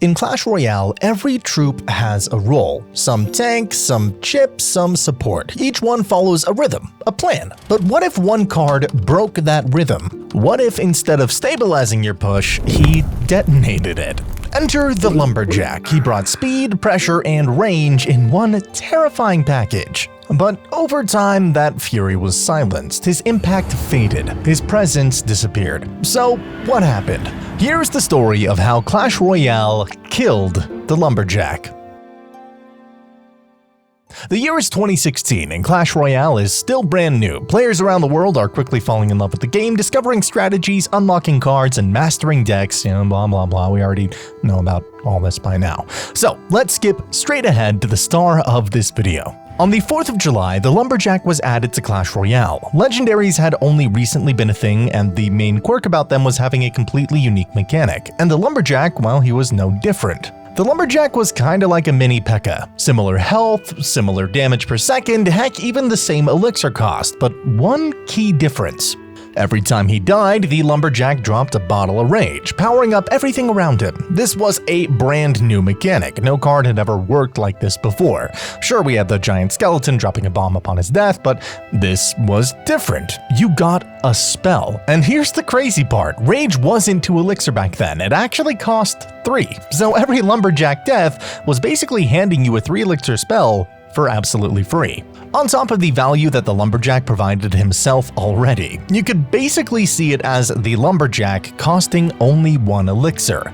In Clash Royale, every troop has a role. Some tank, some chip, some support. Each one follows a rhythm, a plan. But what if one card broke that rhythm? What if instead of stabilizing your push, he detonated it? Enter the Lumberjack. He brought speed, pressure, and range in one terrifying package. But over time, that fury was silenced, his impact faded, his presence disappeared. So, what happened? Here's the story of how Clash Royale killed the Lumberjack. The year is 2016 and Clash Royale is still brand new. Players around the world are quickly falling in love with the game, discovering strategies, unlocking cards, and mastering decks, blah blah blah. We already know about all this by now. So, let's skip straight ahead to the star of this video. On the 4th of July, the Lumberjack was added to Clash Royale. Legendaries had only recently been a thing, and the main quirk about them was having a completely unique mechanic. And the Lumberjack, well, he was no different. The Lumberjack was kinda like a mini Pekka. Similar health, similar damage per second, heck, even the same elixir cost, but one key difference. Every time he died, the Lumberjack dropped a bottle of rage, powering up everything around him. This was a brand new mechanic. No card had ever worked like this before. Sure, we had the giant skeleton dropping a bomb upon his death, but this was different. You got a spell. And here's the crazy part. Rage wasn't 2 elixir back then. It actually cost 3. So every Lumberjack death was basically handing you a 3 elixir spell for absolutely free. On top of the value that the Lumberjack provided himself already, you could basically see it as the Lumberjack costing only 1 elixir.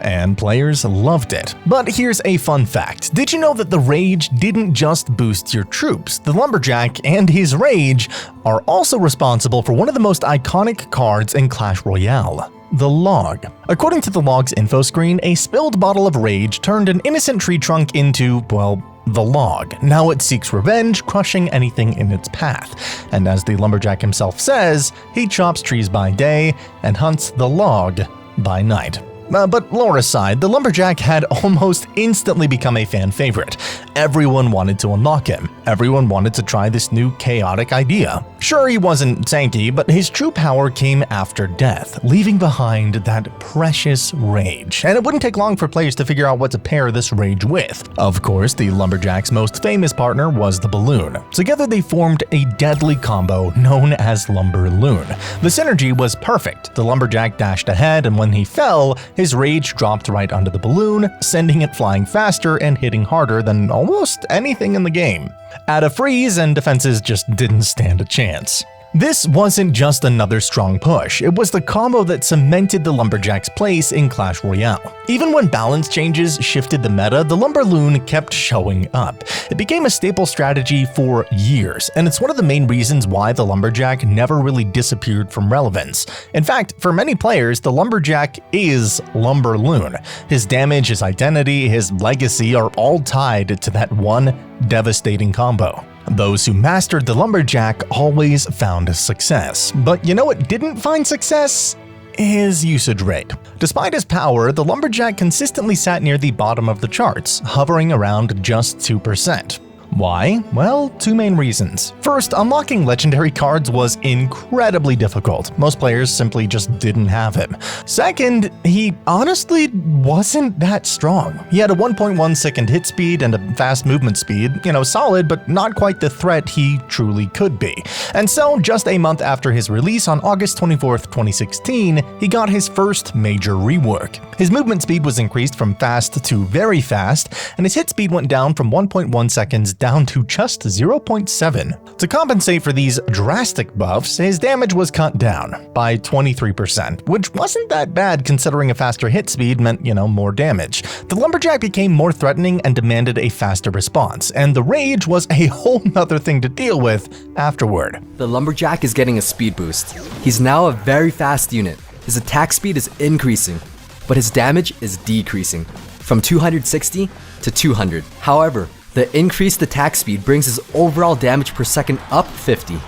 And players loved it. But here's a fun fact. Did you know that the Rage didn't just boost your troops? The Lumberjack and his Rage are also responsible for one of the most iconic cards in Clash Royale: the log. According to the log's info screen, a spilled bottle of rage turned an innocent tree trunk into, well, the log. Now it seeks revenge, crushing anything in its path. And as the Lumberjack himself says, he chops trees by day and hunts the log by night. But lore aside, the Lumberjack had almost instantly become a fan favorite. Everyone wanted to unlock him. Everyone wanted to try this new chaotic idea. Sure, he wasn't tanky, but his true power came after death, leaving behind that precious rage. And it wouldn't take long for players to figure out what to pair this rage with. Of course, the Lumberjack's most famous partner was the balloon. Together they formed a deadly combo known as Lumberloon. The synergy was perfect. The Lumberjack dashed ahead, and when he fell, his rage dropped right under the balloon, sending it flying faster and hitting harder than almost anything in the game. Add a freeze and defenses just didn't stand a chance. This wasn't just another strong push, it was the combo that cemented the Lumberjack's place in Clash Royale. Even when balance changes shifted the meta, the Lumberloon kept showing up. It became a staple strategy for years, and it's one of the main reasons why the Lumberjack never really disappeared from relevance. In fact, for many players, the Lumberjack is Lumberloon. His damage, his identity, his legacy are all tied to that one devastating combo. Those who mastered the Lumberjack always found success. But you know what didn't find success? His usage rate. Despite his power, the Lumberjack consistently sat near the bottom of the charts, hovering around just 2%. Why? Well, 2 main reasons. First, unlocking legendary cards was incredibly difficult. Most players simply just didn't have him. Second, he honestly wasn't that strong. He had a 1.1 second hit speed and a fast movement speed, solid, but not quite the threat he truly could be. And so, just a month after his release on August 24th, 2016, he got his first major rework. His movement speed was increased from fast to very fast, and his hit speed went down from 1.1 seconds down to just 0.7. To compensate for these drastic buffs, his damage was cut down by 23%, which wasn't that bad considering a faster hit speed meant, more damage. The Lumberjack became more threatening and demanded a faster response, and the rage was a whole nother thing to deal with afterward. The Lumberjack is getting a speed boost. He's now a very fast unit. His attack speed is increasing, but his damage is decreasing from 260 to 200. However, the increased attack speed brings his overall damage per second up 50.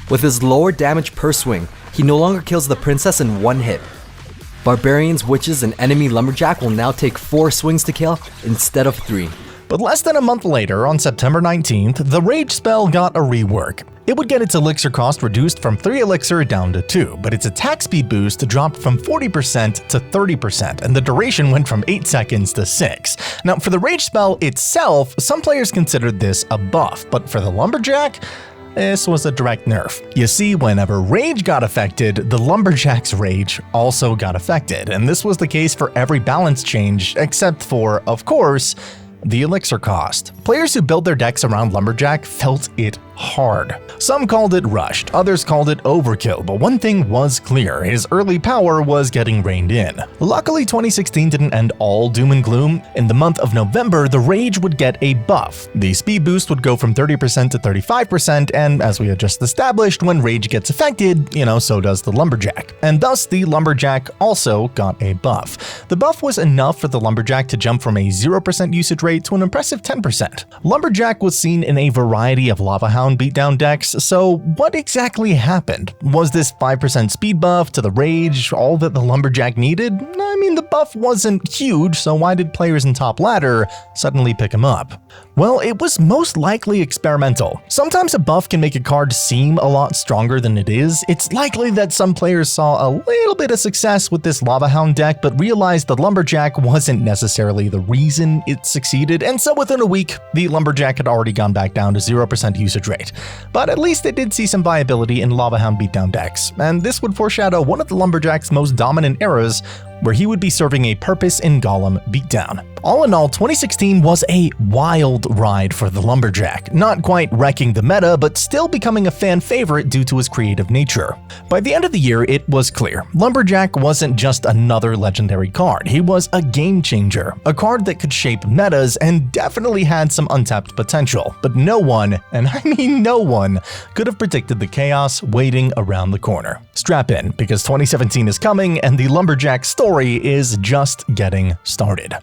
With his lower damage per swing, he no longer kills the princess in 1 hit. Barbarians, witches, and enemy Lumberjack will now take 4 swings to kill instead of 3. But less than a month later, on September 19th, the Rage spell got a rework. It would get its elixir cost reduced from 3 elixir down to 2, but its attack speed boost dropped from 40% to 30%, and the duration went from 8 seconds to 6. Now, for the rage spell itself, some players considered this a buff, but for the Lumberjack, this was a direct nerf. You see, whenever rage got affected, the Lumberjack's rage also got affected, and this was the case for every balance change except for, of course, the elixir cost. Players who built their decks around Lumberjack felt it hard. Some called it rushed, others called it overkill, but one thing was clear: his early power was getting reined in. Luckily, 2016 didn't end all doom and gloom. In the month of November, the rage would get a buff. The speed boost would go from 30% to 35%, and as we had just established, when rage gets affected, so does the Lumberjack. And thus, the Lumberjack also got a buff. The buff was enough for the Lumberjack to jump from a 0% usage rate to an impressive 10%. Lumberjack was seen in a variety of Lava Hound beatdown decks, so what exactly happened? Was this 5% speed buff to the rage all that the Lumberjack needed? I mean, the buff wasn't huge, so why did players in top ladder suddenly pick him up? Well, it was most likely experimental. Sometimes a buff can make a card seem a lot stronger than it is. It's likely that some players saw a little bit of success with this Lava Hound deck, but realized the Lumberjack wasn't necessarily the reason it succeeded, and so within a week, the Lumberjack had already gone back down to 0% usage rate. But at least it did see some viability in Lava Hound beatdown decks, and this would foreshadow one of the Lumberjack's most dominant eras, where he would be serving a purpose in Golem beatdown. All in all, 2016 was a wild ride for the Lumberjack, not quite wrecking the meta, but still becoming a fan favorite due to his creative nature. By the end of the year, it was clear Lumberjack wasn't just another legendary card, he was a game changer, a card that could shape metas and definitely had some untapped potential, but no one, and I mean no one, could have predicted the chaos waiting around the corner. Strap in, because 2017 is coming and the Lumberjack story is just getting started.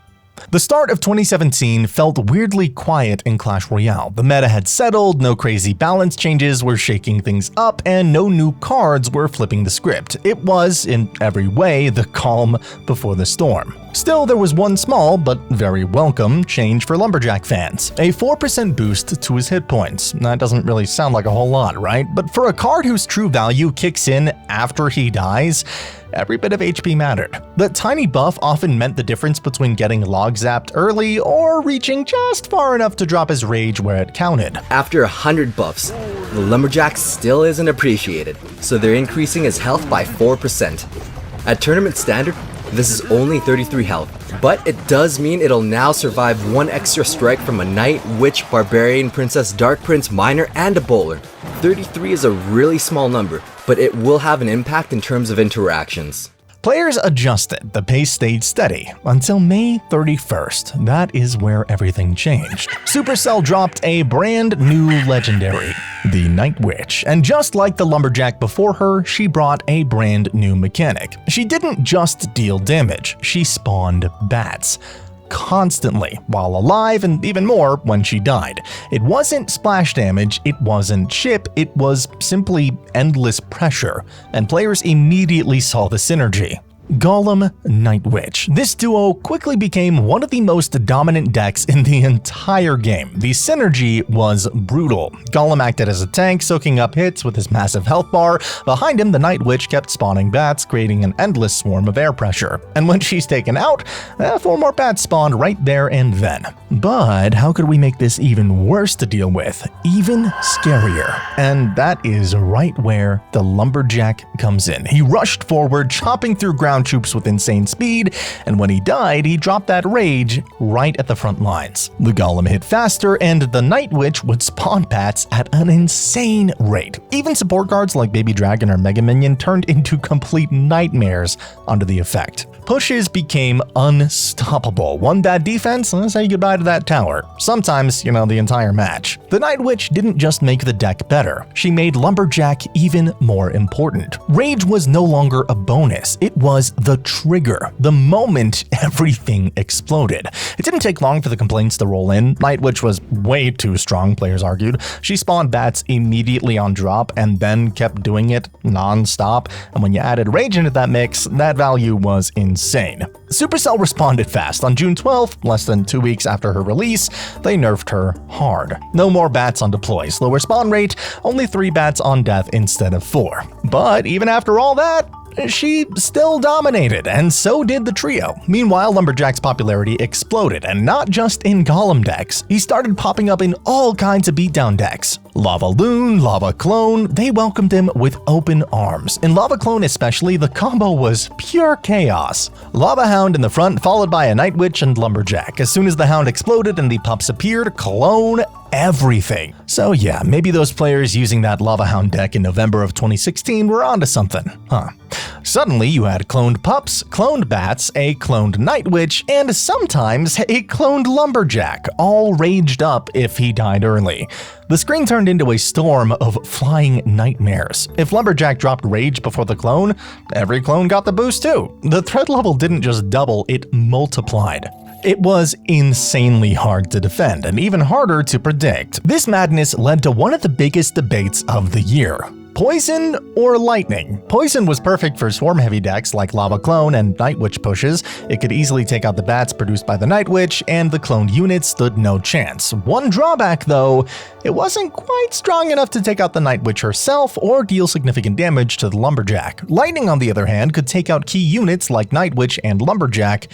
The start of 2017 felt weirdly quiet in Clash Royale. The meta had settled, no crazy balance changes were shaking things up, and no new cards were flipping the script. It was, in every way, the calm before the storm. Still, there was one small, but very welcome, change for Lumberjack fans. A 4% boost to his hit points. That doesn't really sound like a whole lot, right? But for a card whose true value kicks in after he dies, every bit of HP mattered. The tiny buff often meant the difference between getting log zapped early or reaching just far enough to drop his rage where it counted. After 100 buffs, the Lumberjack still isn't appreciated, so they're increasing his health by 4%. At tournament standard, this is only 33 health, but it does mean it'll now survive one extra strike from a Knight, Witch, Barbarian, Princess, Dark Prince, Miner, and a Bowler. 33 is a really small number, but it will have an impact in terms of interactions. Players adjusted, the pace stayed steady, until May 31st. That is where everything changed. Supercell dropped a brand new legendary, the Night Witch, and just like the Lumberjack before her, she brought a brand new mechanic. She didn't just deal damage, she spawned bats. Constantly, while alive, and even more when she died. It wasn't splash damage, it wasn't chip, it was simply endless pressure, and players immediately saw the synergy. Golem, Night Witch. This duo quickly became one of the most dominant decks in the entire game. The synergy was brutal. Golem acted as a tank, soaking up hits with his massive health bar. Behind him, the Night Witch kept spawning bats, creating an endless swarm of air pressure. And when she's taken out, 4 more bats spawned right there and then. But how could we make this even worse to deal with? Even scarier. And that is right where the Lumberjack comes in. He rushed forward, chopping through ground troops with insane speed, and when he died, he dropped that rage right at the front lines. The Golem hit faster, and the Night Witch would spawn bats at an insane rate. Even support cards like Baby Dragon or Mega Minion turned into complete nightmares under the effect. Pushes became unstoppable. One bad defense, say goodbye to that tower. Sometimes, the entire match. The Night Witch didn't just make the deck better, she made Lumberjack even more important. Rage was no longer a bonus, it was the trigger, the moment everything exploded. It didn't take long for the complaints to roll in. Night Witch was way too strong, players argued. She spawned bats immediately on drop and then kept doing it non-stop, and when you added Rage into that mix, that value was insane. Supercell responded fast. On June 12th, less than 2 weeks after her release, they nerfed her hard. No more bats on deploy, slower spawn rate, only 3 bats on death instead of 4. But even after all that, she still dominated, and so did the trio. Meanwhile, Lumberjack's popularity exploded, and not just in Golem decks. He started popping up in all kinds of beatdown decks. Lava Loon, Lava Clone, they welcomed him with open arms. In Lava Clone especially, the combo was pure chaos. Lava Hound in the front, followed by a Night Witch and Lumberjack. As soon as the Hound exploded and the pups appeared, Clone everything. So yeah, maybe those players using that Lava Hound deck in November of 2016 were onto something, huh? Suddenly you had cloned pups, cloned bats, a cloned Night Witch, and sometimes a cloned Lumberjack, all raged up if he died early. The screen turned into a storm of flying nightmares. If Lumberjack dropped rage before the clone, every clone got the boost too. The threat level didn't just double, it multiplied. It was insanely hard to defend and even harder to predict. This madness led to one of the biggest debates of the year. Poison or lightning? Poison was perfect for swarm-heavy decks like Lava Clone and Night Witch pushes. It could easily take out the bats produced by the Night Witch, and the cloned units stood no chance. One drawback though, it wasn't quite strong enough to take out the Night Witch herself or deal significant damage to the Lumberjack. Lightning, on the other hand, could take out key units like Night Witch and Lumberjack,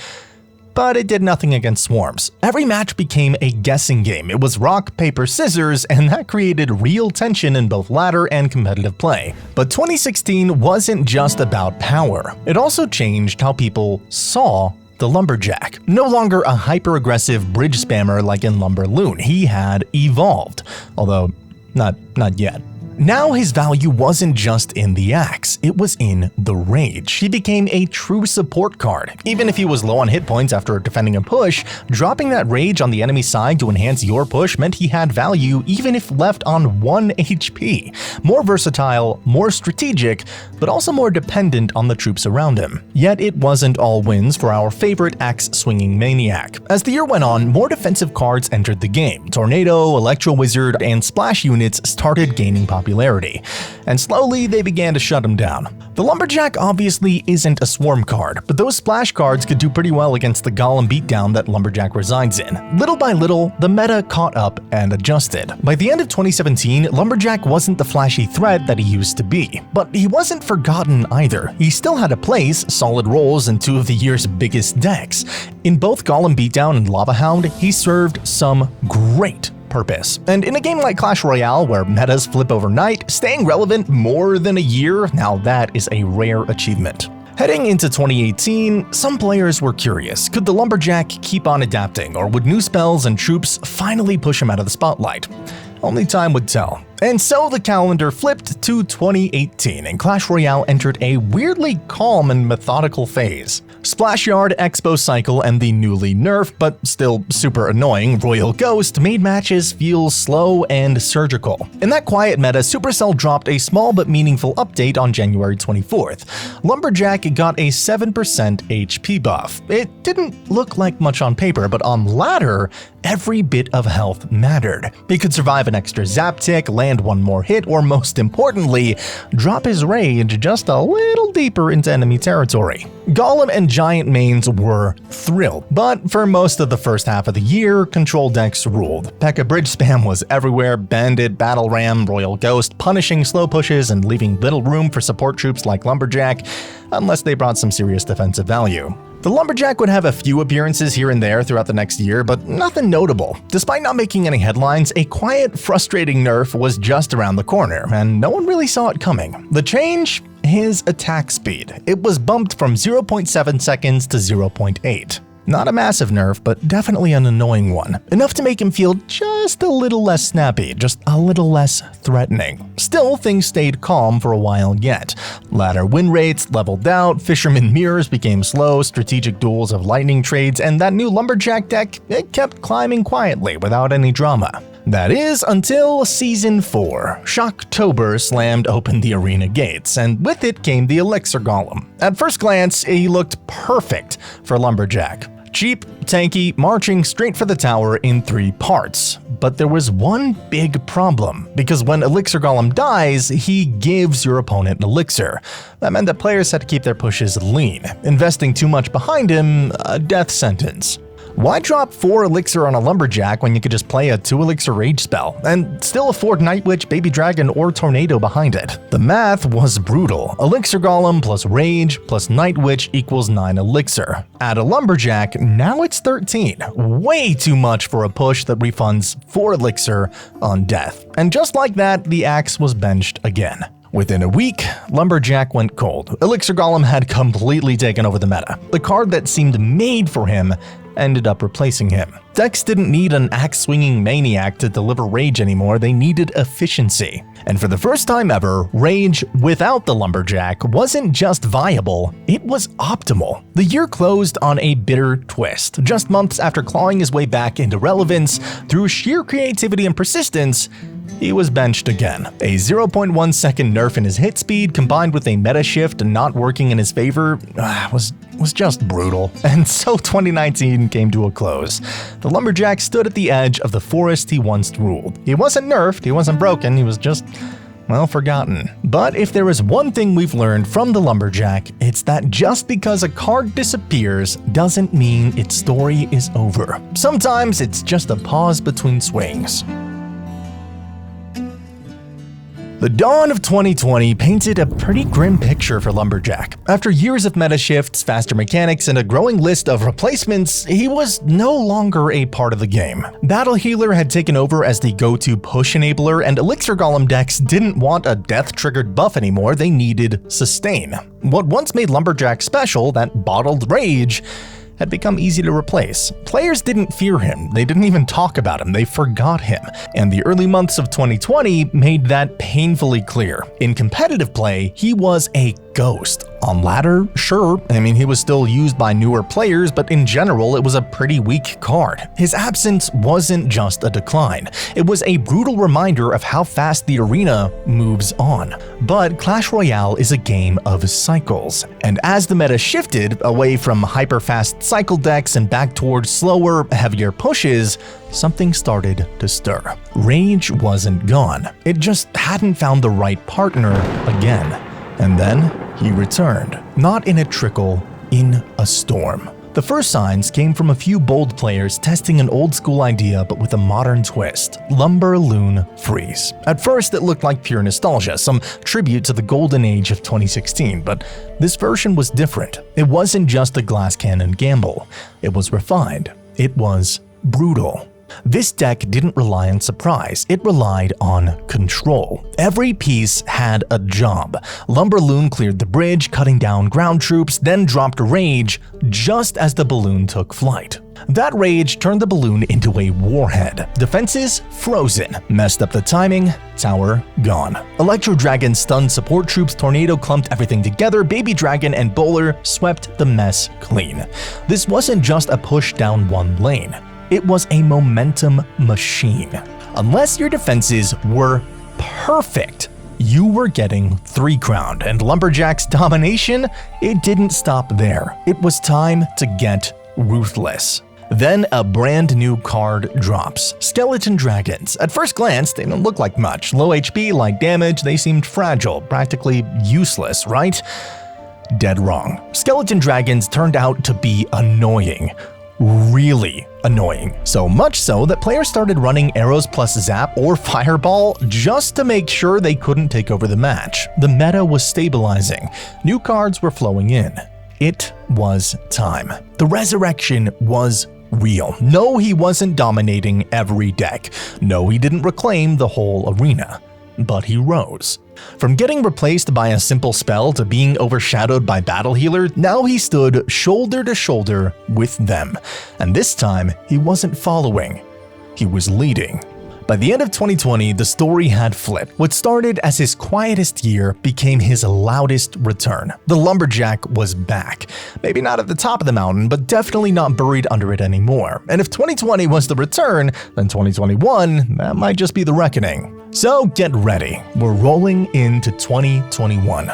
but it did nothing against swarms. Every match became a guessing game. It was rock, paper, scissors, and that created real tension in both ladder and competitive play. But 2016 wasn't just about power. It also changed how people saw the Lumberjack. No longer a hyper-aggressive bridge spammer like in Lumber Loon, he had evolved. Although, not yet. Now his value wasn't just in the axe, it was in the rage. He became a true support card. Even if he was low on hit points after defending a push, dropping that rage on the enemy side to enhance your push meant he had value even if left on 1 HP. More versatile, more strategic, but also more dependent on the troops around him. Yet it wasn't all wins for our favorite axe-swinging maniac. As the year went on, more defensive cards entered the game. Tornado, Electro Wizard, and Splash units started gaining popularity, and slowly they began to shut him down. The Lumberjack obviously isn't a swarm card, but those splash cards could do pretty well against the Golem beatdown that Lumberjack resides in. Little by little, the meta caught up and adjusted. By the end of 2017, Lumberjack wasn't the flashy threat that he used to be, but he wasn't forgotten either. He still had a place, solid roles in 2 of the year's biggest decks. In both Golem beatdown and Lava Hound, he served some great purpose. And in a game like Clash Royale, where metas flip overnight, staying relevant more than a year, now that is a rare achievement. Heading into 2018, some players were curious. Could the Lumberjack keep on adapting, or would new spells and troops finally push him out of the spotlight? Only time would tell. And so the calendar flipped to 2018, and Clash Royale entered a weirdly calm and methodical phase. Splash Yard, Expo Cycle, and the newly nerfed, but still super annoying, Royal Ghost made matches feel slow and surgical. In that quiet meta, Supercell dropped a small but meaningful update on January 24th. Lumberjack got a 7% HP buff. It didn't look like much on paper, but on ladder, every bit of health mattered. He could survive an extra zap tick, land one more hit, or most importantly, drop his rage just a little deeper into enemy territory. Golem and Giant mains were thrilled, but for most of the first half of the year, control decks ruled. Pekka bridge spam was everywhere, Bandit, Battle Ram, Royal Ghost, punishing slow pushes and leaving little room for support troops like Lumberjack, unless they brought some serious defensive value. The Lumberjack would have a few appearances here and there throughout the next year, but nothing notable. Despite not making any headlines, a quiet, frustrating nerf was just around the corner, and no one really saw it coming. The change? His attack speed. It was bumped from 0.7 seconds to 0.8. Not a massive nerf, but definitely an annoying one. Enough to make him feel just a little less snappy, just a little less threatening. Still, things stayed calm for a while yet. Ladder win rates leveled out, Fisherman Mirrors became slow, strategic duels of lightning trades, and that new Lumberjack deck, it kept climbing quietly without any drama. That is, until Season 4. Shocktober slammed open the arena gates, and with it came the Elixir Golem. At first glance, he looked perfect for Lumberjack. Cheap, tanky, marching straight for the tower in 3 parts. But there was one big problem, because when Elixir Golem dies, he gives your opponent an elixir. That meant that players had to keep their pushes lean. Investing too much behind him, a death sentence. Why drop 4 Elixir on a Lumberjack when you could just play a 2 Elixir Rage spell, and still afford Night Witch, Baby Dragon, or Tornado behind it? The math was brutal. Elixir Golem plus Rage plus Night Witch equals 9 Elixir. Add a Lumberjack, now it's 13. Way too much for a push that refunds 4 Elixir on death. And just like that, the axe was benched again. Within a week, Lumberjack went cold. Elixir Golem had completely taken over the meta. The card that seemed made for him ended up replacing him. Decks didn't need an axe-swinging maniac to deliver Rage anymore, they needed efficiency. And for the first time ever, Rage without the Lumberjack wasn't just viable, it was optimal. The year closed on a bitter twist. Just months after clawing his way back into relevance, through sheer creativity and persistence, he was benched again. A 0.1 second nerf in his hit speed combined with a meta shift not working in his favor was just brutal. And so 2019 came to a close. The Lumberjack stood at the edge of the forest he once ruled. He wasn't nerfed, he wasn't broken, he was just, well, forgotten. But if there is one thing we've learned from the Lumberjack, it's that just because a card disappears doesn't mean its story is over. Sometimes it's just a pause between swings. The dawn of 2020 painted a pretty grim picture for Lumberjack. After years of meta shifts, faster mechanics, and a growing list of replacements, he was no longer a part of the game. Battle Healer had taken over as the go-to push enabler, and Elixir Golem decks didn't want a death-triggered buff anymore, they needed sustain. What once made Lumberjack special, that bottled rage, had become easy to replace. Players didn't fear him, they didn't even talk about him, they forgot him. And the early months of 2020 made that painfully clear. In competitive play, he was a ghost. On ladder, sure, I mean he was still used by newer players, but in general it was a pretty weak card. His absence wasn't just a decline, it was a brutal reminder of how fast the arena moves on. But Clash Royale is a game of cycles, and as the meta shifted away from hyper-fast cycle decks and back towards slower, heavier pushes, something started to stir. Rage wasn't gone, it just hadn't found the right partner again. And then he returned, not in a trickle, in a storm. The first signs came from a few bold players testing an old school idea but with a modern twist, Lumberloon Freeze. At first it looked like pure nostalgia, some tribute to the golden age of 2016, but this version was different. It wasn't just a glass cannon gamble, it was refined, it was brutal. This deck didn't rely on surprise, it relied on control. Every piece had a job. Lumberloon cleared the bridge, cutting down ground troops, then dropped Rage just as the balloon took flight. That Rage turned the balloon into a warhead. Defenses frozen, messed up the timing, tower gone. Electro Dragon stunned support troops, Tornado clumped everything together, Baby Dragon and Bowler swept the mess clean. This wasn't just a push down one lane. It was a momentum machine. Unless your defenses were perfect, you were getting 3 crowned, and Lumberjack's domination, it didn't stop there. It was time to get ruthless. Then a brand new card drops, Skeleton Dragons. At first glance, they don't look like much. Low HP, light damage, they seemed fragile, practically useless, right? Dead wrong. Skeleton Dragons turned out to be annoying. Really annoying. So much so that players started running arrows plus zap or fireball just to make sure they couldn't take over the match. The meta was stabilizing. New cards were flowing in. It was time. The resurrection was real. No, he wasn't dominating every deck. No, he didn't reclaim the whole arena. But he rose. From getting replaced by a simple spell to being overshadowed by Battle Healer, now he stood shoulder to shoulder with them. And this time, he wasn't following, he was leading. By the end of 2020, the story had flipped. What started as his quietest year became his loudest return. The Lumberjack was back. Maybe not at the top of the mountain, but definitely not buried under it anymore. And if 2020 was the return, then 2021, that might just be the reckoning. So get ready, we're rolling into 2021.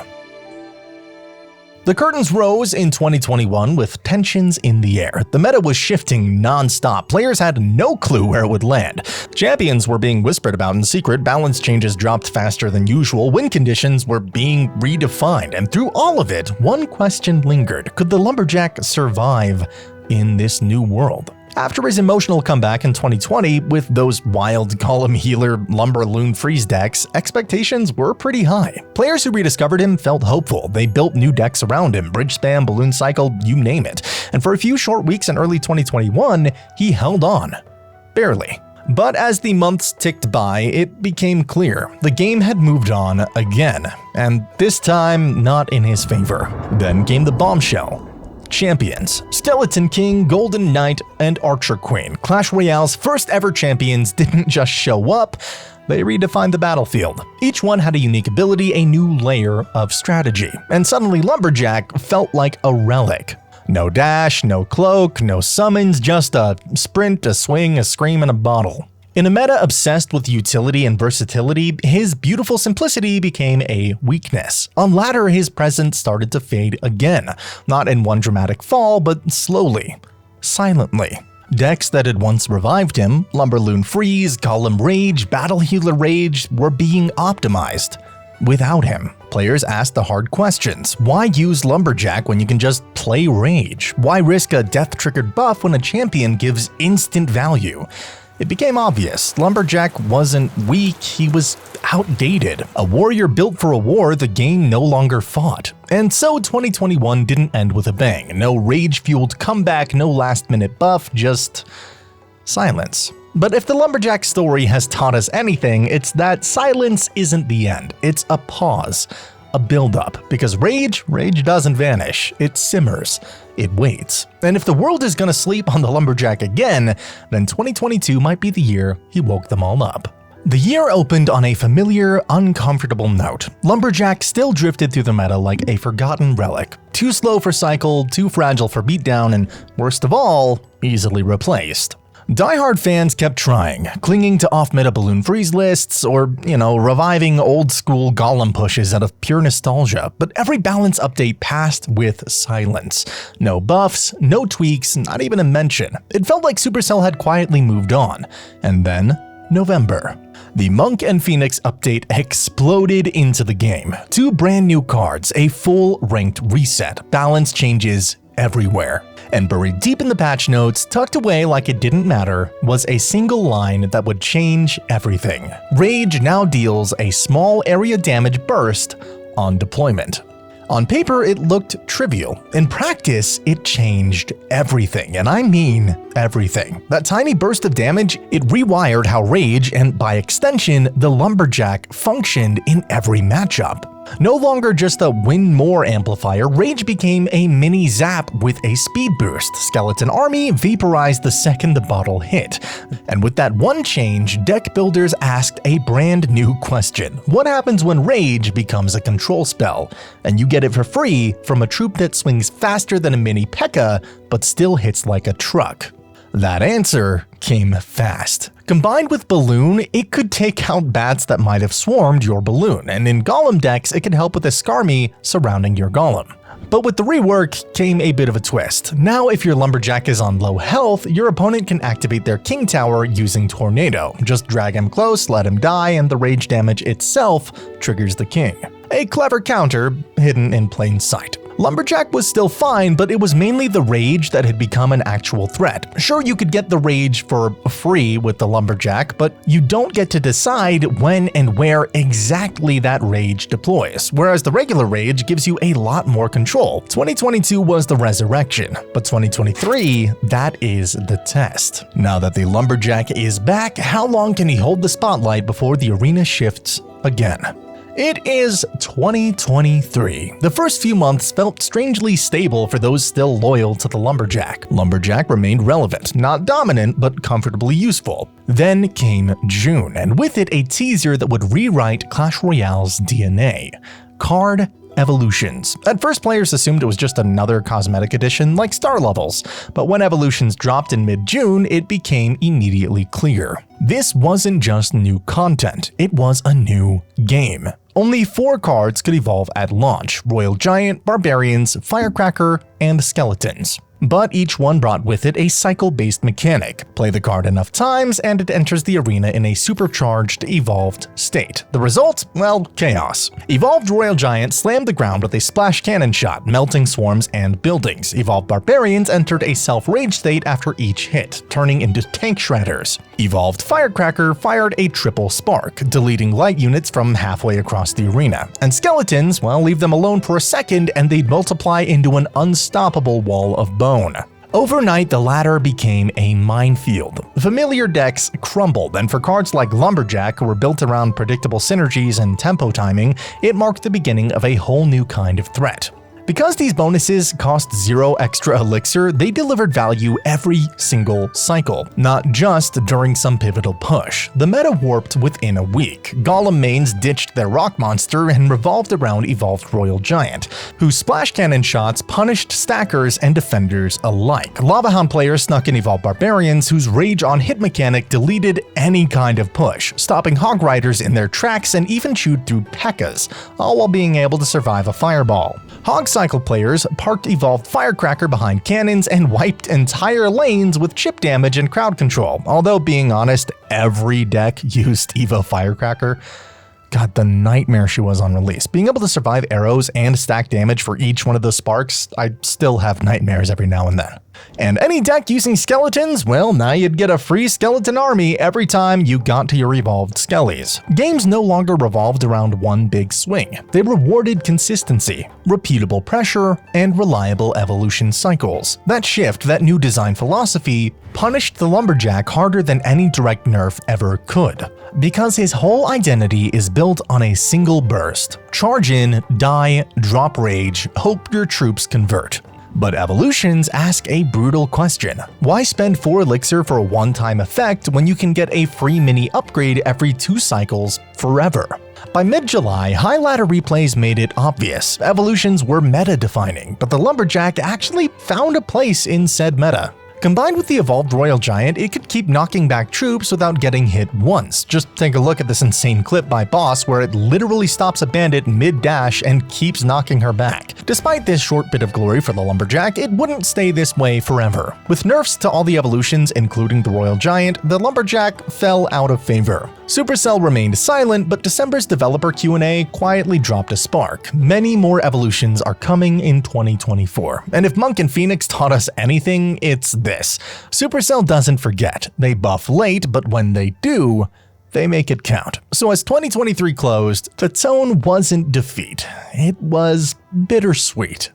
The curtains rose in 2021 with tensions in the air. The meta was shifting non-stop. Players had no clue where it would land. Champions were being whispered about in secret, balance changes dropped faster than usual, win conditions were being redefined, and through all of it, one question lingered. Could the Lumberjack survive in this new world? After his emotional comeback in 2020 with those wild Golem Healer Lumber Loon Freeze decks, expectations were pretty high. Players who rediscovered him felt hopeful. They built new decks around him, Bridge Spam, Balloon Cycle, you name it. And for a few short weeks in early 2021, he held on. Barely. But as the months ticked by, it became clear the game had moved on again, and this time not in his favor. Then came the bombshell. Champions. Skeleton King, Golden Knight, and Archer Queen, Clash Royale's first ever champions, didn't just show up, they redefined the battlefield. Each one had a unique ability, a new layer of strategy, and suddenly Lumberjack felt like a relic. No dash, no cloak, no summons, just a sprint, a swing, a scream, and a bottle. In a meta obsessed with utility and versatility, his beautiful simplicity became a weakness. On ladder, his presence started to fade again, not in one dramatic fall, but slowly, silently. Decks that had once revived him, Lumberloon Freeze, Golem Rage, Battle Healer Rage, were being optimized. Without him, players asked the hard questions. Why use Lumberjack when you can just play Rage? Why risk a death-triggered buff when a champion gives instant value? It became obvious, Lumberjack wasn't weak, he was outdated. A warrior built for a war the game no longer fought. And so 2021 didn't end with a bang. No rage-fueled comeback, no last-minute buff, just silence. But if the Lumberjack story has taught us anything, it's that silence isn't the end. It's a pause, a build-up. Because rage doesn't vanish, it simmers. It waits. And if the world is gonna sleep on the Lumberjack again, then 2022 might be the year he woke them all up. The year opened on a familiar, uncomfortable note. Lumberjack still drifted through the meta like a forgotten relic. Too slow for cycle, too fragile for beatdown, and worst of all, easily replaced. Die-hard fans kept trying, clinging to off-meta Balloon Freeze lists or, reviving old-school Golem pushes out of pure nostalgia, but every balance update passed with silence. No buffs, no tweaks, not even a mention. It felt like Supercell had quietly moved on. And then, November. The Monk and Phoenix update exploded into the game. 2 brand new cards, a full ranked reset, balance changes everywhere. And buried deep in the patch notes, tucked away like it didn't matter, was a single line that would change everything. Rage now deals a small area damage burst on deployment. On paper, it looked trivial. In practice, it changed everything, and I mean everything. That tiny burst of damage, it rewired how Rage, and by extension, the Lumberjack, functioned in every matchup. No longer just a win more amplifier, Rage became a mini zap with a speed boost. Skeleton Army vaporized the second the bottle hit. And with that one change, deck builders asked a brand new question. What happens when Rage becomes a control spell, and you get it for free from a troop that swings faster than a mini Pekka, but still hits like a truck? That answer came fast. Combined with Balloon, it could take out bats that might have swarmed your Balloon, and in Golem decks, it could help with a Skarmy surrounding your Golem. But with the rework came a bit of a twist. Now if your Lumberjack is on low health, your opponent can activate their King Tower using Tornado. Just drag him close, let him die, and the rage damage itself triggers the King. A clever counter hidden in plain sight. Lumberjack was still fine, but it was mainly the rage that had become an actual threat. Sure, you could get the rage for free with the Lumberjack, but you don't get to decide when and where exactly that rage deploys, whereas the regular rage gives you a lot more control. 2022 was the resurrection, but 2023, that is the test. Now that the Lumberjack is back, how long can he hold the spotlight before the arena shifts again? It is 2023. The first few months felt strangely stable for those still loyal to the Lumberjack. Lumberjack remained relevant, not dominant, but comfortably useful. Then came June, and with it a teaser that would rewrite Clash Royale's DNA. Card Evolutions. At first, players assumed it was just another cosmetic addition like Star Levels, but when Evolutions dropped in mid-June, it became immediately clear. This wasn't just new content, it was a new game. Only 4 cards could evolve at launch: Royal Giant, Barbarians, Firecracker, and Skeletons. but each one brought with it a cycle-based mechanic. Play the card enough times and it enters the arena in a supercharged, evolved state. The result? Well, chaos. Evolved Royal Giant slammed the ground with a splash cannon shot, melting swarms and buildings. Evolved Barbarians entered a self-rage state after each hit, turning into tank shredders. Evolved Firecracker fired a triple spark, deleting light units from halfway across the arena. And Skeletons, well, leave them alone for a second and they'd multiply into an unstoppable wall of bone. Overnight, the latter became a minefield. Familiar decks crumbled, and for cards like Lumberjack, who were built around predictable synergies and tempo timing, it marked the beginning of a whole new kind of threat. Because these bonuses cost 0 extra elixir, they delivered value every single cycle, not just during some pivotal push. The meta warped within a week. Golem mains ditched their rock monster and revolved around Evolved Royal Giant, whose splash cannon shots punished stackers and defenders alike. Lava Hound players snuck in Evolved Barbarians, whose rage on hit mechanic deleted any kind of push, stopping Hog Riders in their tracks and even chewed through Pekkas, all while being able to survive a fireball. Hog Cycle players parked Evolved Firecracker behind cannons and wiped entire lanes with chip damage and crowd control. Although, being honest, every deck used Evo Firecracker. God, the nightmare she was on release. Being able to survive arrows and stack damage for each one of those sparks, I still have nightmares every now and then. And any deck using skeletons, well, now you'd get a free skeleton army every time you got to your evolved skellies. Games no longer revolved around one big swing. They rewarded consistency, repeatable pressure, and reliable evolution cycles. That shift, that new design philosophy, punished the Lumberjack harder than any direct nerf ever could. Because his whole identity is built on a single burst. Charge in, die, drop rage, hope your troops convert. But evolutions ask a brutal question. Why spend 4 elixir for a one-time effect when you can get a free mini upgrade every 2 cycles forever? By mid-July, high ladder replays made it obvious. Evolutions were meta-defining, but the Lumberjack actually found a place in said meta. Combined with the Evolved Royal Giant, it could keep knocking back troops without getting hit once. Just take a look at this insane clip by Boss where it literally stops a bandit mid-dash and keeps knocking her back. Despite this short bit of glory for the Lumberjack, it wouldn't stay this way forever. With nerfs to all the evolutions, including the Royal Giant, the Lumberjack fell out of favor. Supercell remained silent, but December's developer Q&A quietly dropped a spark. Many more evolutions are coming in 2024. And if Monk and Phoenix taught us anything, it's this. Supercell doesn't forget. They buff late, but when they do, they make it count. So as 2023 closed, the tone wasn't defeat. It was bittersweet.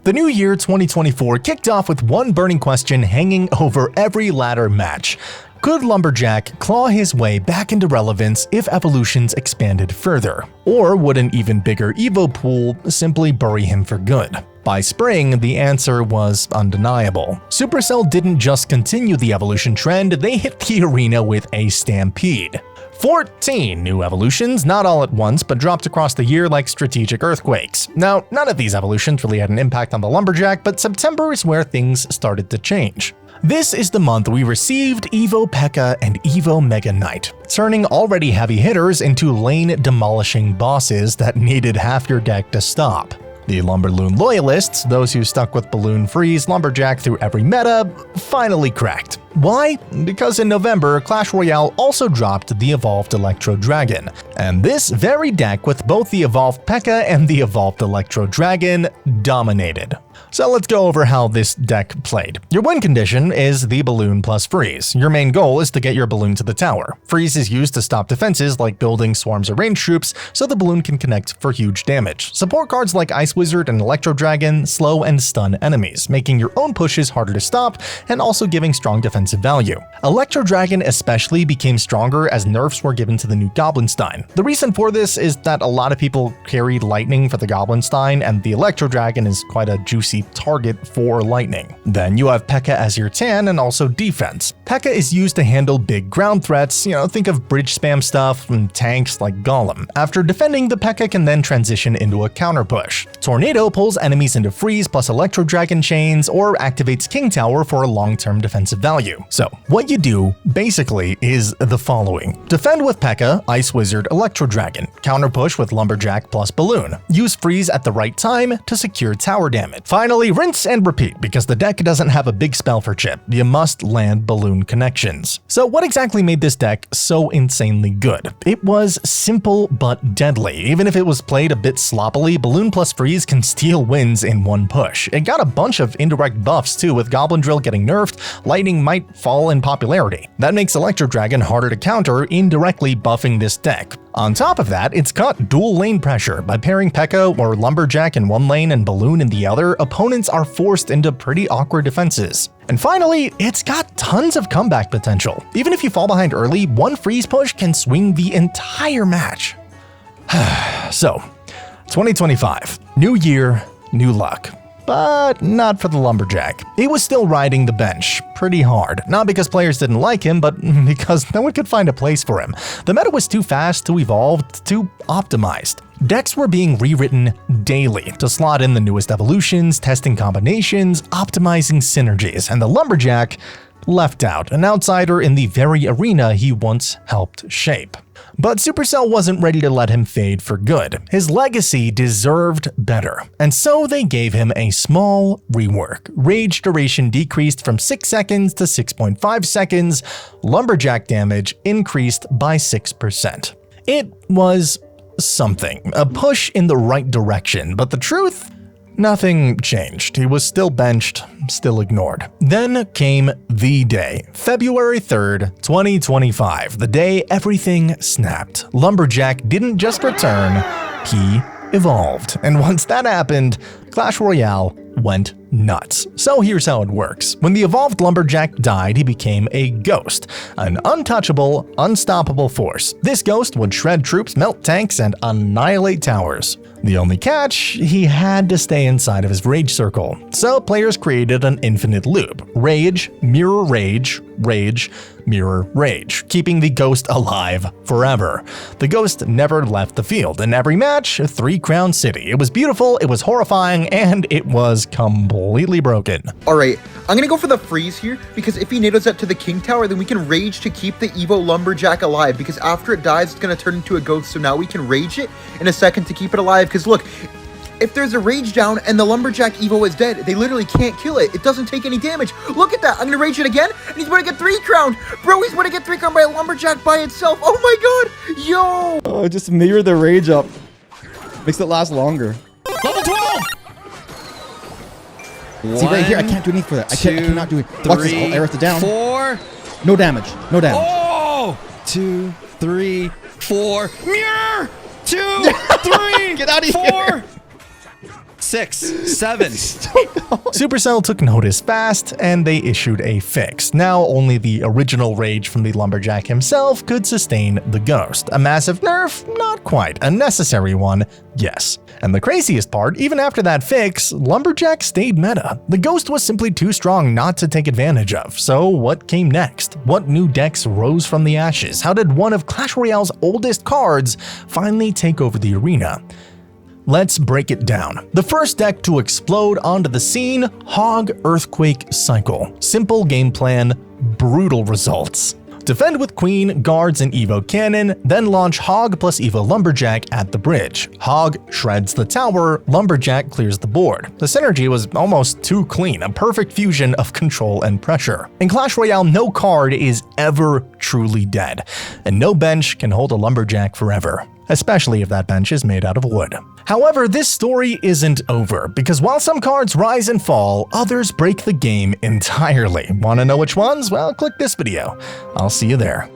The new year 2024 kicked off with one burning question hanging over every ladder match. Could Lumberjack claw his way back into relevance if evolutions expanded further? Or would an even bigger Evo pool simply bury him for good? By spring, the answer was undeniable. Supercell didn't just continue the evolution trend, they hit the arena with a stampede. 14 new evolutions, not all at once, but dropped across the year like strategic earthquakes. Now, none of these evolutions really had an impact on the Lumberjack, but September is where things started to change. This is the month we received Evo Pekka and Evo Mega Knight, turning already heavy hitters into lane-demolishing bosses that needed half your deck to stop. The Lumberloon loyalists, those who stuck with Balloon Freeze Lumberjack through every meta, finally cracked. Why? Because in November, Clash Royale also dropped the Evolved Electro Dragon, and this very deck with both the Evolved Pekka and the Evolved Electro Dragon dominated. So let's go over how this deck played. Your win condition is the Balloon plus Freeze. Your main goal is to get your Balloon to the tower. Freeze is used to stop defenses like building swarms or ranged troops, so the Balloon can connect for huge damage. Support cards like Ice Wizard and Electro Dragon slow and stun enemies, making your own pushes harder to stop and also giving strong defensive value. Electro Dragon especially became stronger as nerfs were given to the new Goblinstein. The reason for this is that a lot of people carried Lightning for the Goblinstein, and the Electro Dragon is quite a juicy target for Lightning. Then you have Pekka as your tan and also defense. Pekka is used to handle big ground threats, think of bridge spam stuff and tanks like Golem. After defending, the Pekka can then transition into a counter push. Tornado pulls enemies into freeze plus Electro Dragon chains or activates King Tower for a long-term defensive value. So what you do basically is the following. Defend with Pekka, Ice Wizard, Electro Dragon. Counter push with Lumberjack plus Balloon. Use freeze at the right time to secure tower damage. Finally, rinse and repeat because the deck doesn't have a big spell for chip. You must land balloon connections. So what exactly made this deck so insanely good? It was simple but deadly. Even if it was played a bit sloppily, balloon plus freeze can steal wins in one push. It got a bunch of indirect buffs too, with Goblin Drill getting nerfed, lightning might fall in popularity. That makes Electro Dragon harder to counter, indirectly buffing this deck. On top of that, it's got dual lane pressure. By pairing Pekka or Lumberjack in one lane and Balloon in the other, opponents are forced into pretty awkward defenses. And finally, it's got tons of comeback potential. Even if you fall behind early, one freeze push can swing the entire match. So, 2025, new year, new luck. But not for the Lumberjack. He was still riding the bench pretty hard, not because players didn't like him, but because no one could find a place for him. The meta was too fast, too evolved, too optimized. Decks were being rewritten daily to slot in the newest evolutions, testing combinations, optimizing synergies, and the Lumberjack left out, an outsider in the very arena he once helped shape. But Supercell wasn't ready to let him fade for good. His legacy deserved better, and so they gave him a small rework. Rage duration decreased from 6 seconds to 6.5 seconds. Lumberjack damage increased by 6%. It was something, a push in the right direction, but the truth? Nothing changed. He was still benched, still ignored. Then came the day, February 3rd, 2025, the day everything snapped. Lumberjack didn't just return, he evolved. And once that happened, Clash Royale went nuts. So here's how it works. When the evolved Lumberjack died, he became a ghost, an untouchable, unstoppable force. This ghost would shred troops, melt tanks, and annihilate towers. The only catch, he had to stay inside of his rage circle. So players created an infinite loop. Rage, mirror rage, rage, mirror rage, keeping the ghost alive forever. The ghost never left the field. In every match, 3 Crown City. It was beautiful, it was horrifying, and it was completely broken. Alright, I'm gonna go for the freeze here, because if he nados that to the King Tower, then we can rage to keep the Evo Lumberjack alive, because after it dies, it's gonna turn into a ghost, so now we can rage it in a second to keep it alive, because look, if there's a rage down and the Lumberjack Evo is dead, they literally can't kill it. It doesn't take any damage. Look at that. I'm gonna rage it again, and he's gonna get 3 crowned. Bro, he's gonna get 3 crowned by a Lumberjack by itself. Oh my god. Yo. Oh, just mirror the rage up. Makes it last longer. Level 12! See right here, I can't do anything for that. I cannot do it. Watch this. I'll air it down. 4. No damage. No damage. Oh! 2, 3, 4. Mirror! 2, 3, Get out of 4, 6, 7. Supercell took notice fast, and they issued a fix. Now only the original rage from the Lumberjack himself could sustain the ghost. A massive nerf? Not quite. A necessary one? Yes. And the craziest part, even after that fix, Lumberjack stayed meta. The ghost was simply too strong not to take advantage of. So what came next? What new decks rose from the ashes? How did one of Clash Royale's oldest cards finally take over the arena? Let's break it down. The first deck to explode onto the scene, Hog Earthquake Cycle. Simple game plan, brutal results. Defend with Queen, Guards, and Evo Cannon, then launch Hog plus Evo Lumberjack at the bridge. Hog shreds the tower, Lumberjack clears the board. The synergy was almost too clean, a perfect fusion of control and pressure. In Clash Royale, no card is ever truly dead, and no bench can hold a Lumberjack forever, especially if that bench is made out of wood. However, this story isn't over, because while some cards rise and fall, others break the game entirely. Want to know which ones? Well, click this video. I'll see you there.